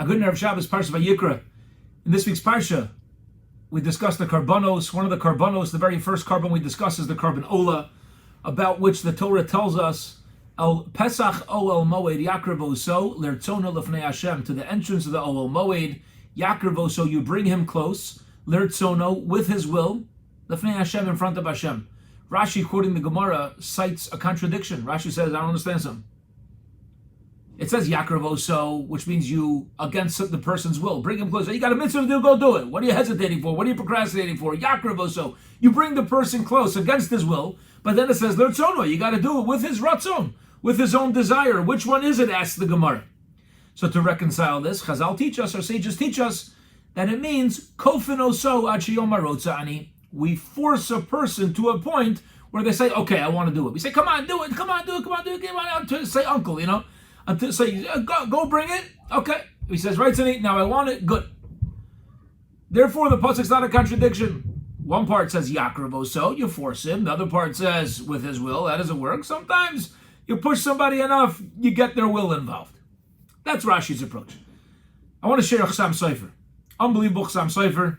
A good Erev Shabbos, Parsha Vayikra. In this week's Parsha, we discussed the Karbanos. One of the Karbanos, the very first carbon we discussed is the Karban Ola, about which the Torah tells us, El Pesach Oel Moed Yakravoso Lertzona Lefnei Hashem, to the entrance of the Oel Moed, Yakravoso, you bring him close, Lertzono, with his will, Lefnei Hashem, in front of Hashem. Rashi, quoting the Gemara, cites a contradiction. Rashi says, I don't understand something. It says Yakravoso, which means you, against the person's will, bring him close. You got a mitzvah to do, go do it. What are you hesitating for? What are you procrastinating for? Yakravoso, you bring the person close against his will, but then it says Lertzono, you got to do it with his ratzon, with his own desire. Which one is it, asks the Gemara. So to reconcile this, Chazal teach us, our sages teach us, that it means Kofin oso ad sheyom harotza ani. We force a person to a point where they say, okay, I want to do it. We say, come on, do it, come on, do it, come on, do it, come on, say uncle, until say, go bring it, okay. He says, right, Sonny, now I want it, good. Therefore, the pasuk's not a contradiction. One part says Yakravoso, you force him. The other part says with his will. That doesn't work. Sometimes you push somebody enough, you get their will involved. That's Rashi's approach. I want to share a Chassam Sofer, unbelievable Chassam Sofer,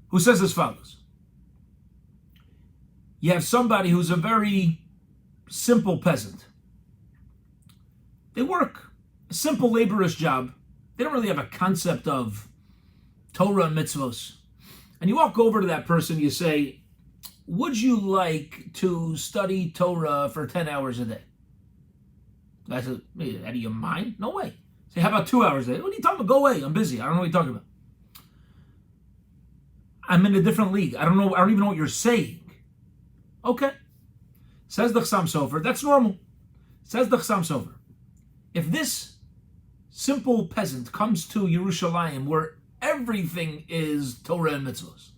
who says as follows. You have somebody who's a very simple peasant. They work a simple laborious job. They don't really have a concept of Torah and mitzvos. And you walk over to that person, you say, would you like to study Torah for 10 hours a day? I said, out of your mind? No way. Say, how about 2 hours a day? What are you talking about? Go away. I'm busy. I don't know what you're talking about. I'm in a different league. I don't even know what you're saying. Okay. Says the Chassam Sofer, that's normal. Says the Chassam Sofer, if this simple peasant comes to Yerushalayim where everything is Torah and mitzvahs,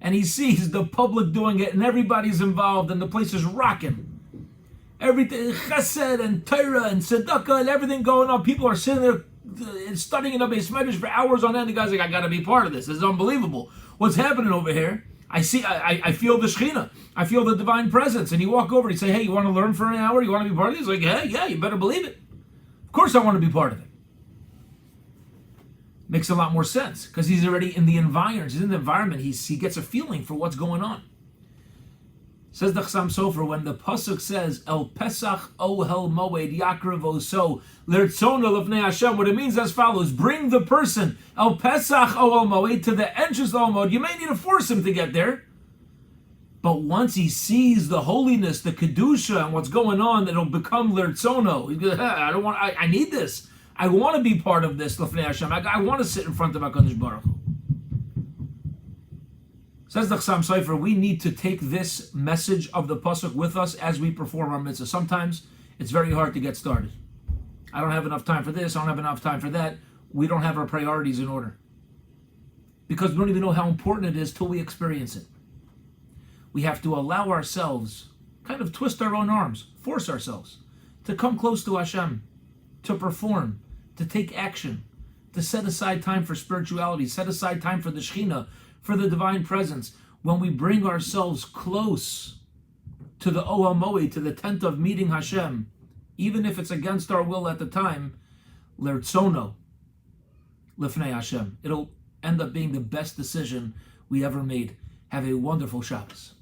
and he sees the public doing it and everybody's involved and the place is rocking, everything, chesed and Torah and tzedakah and everything going on, people are sitting there studying in the Beis Medrash for hours on end. The guy's like, I got to be part of this. This is unbelievable. What's happening over here? I feel the Shekhinah. I feel the divine presence. And you walk over and you say, hey, you want to learn for an hour? You want to be part of this? He's like, yeah, you better believe it. Of course I want to be part of it. Makes a lot more sense because he's already in the environment. He's in the environment. He gets a feeling for what's going on. Says the Chassam Sofer, when the pasuk says El Pesach Ohel Moed Yakravoso Lertzona Lefnei Hashem, what it means as follows: bring the person El Pesach Ohel Moed to the entrance of Ohel Moed. You may need to force him to get there, but once he sees the holiness, the kedusha, and what's going on, it'll become Lertzono. He goes, I need this. I want to be part of this Lefnei Hashem. I want to sit in front of HaKadosh Baruch Hu. Says the Chassam Sofer, we need to take this message of the pasuk with us as we perform our mitzvah. Sometimes it's very hard to get started. I don't have enough time for this, I don't have enough time for that. We don't have our priorities in order. Because we don't even know how important it is till we experience it. We have to allow ourselves, kind of twist our own arms, force ourselves to come close to Hashem, to perform, to take action, to set aside time for spirituality, set aside time for the Shekhinah, for the divine presence. When we bring ourselves close to the Ohel Moed, to the tent of meeting Hashem, even if it's against our will at the time, Lertzono Lefnei Hashem, it'll end up being the best decision we ever made. Have a wonderful Shabbos.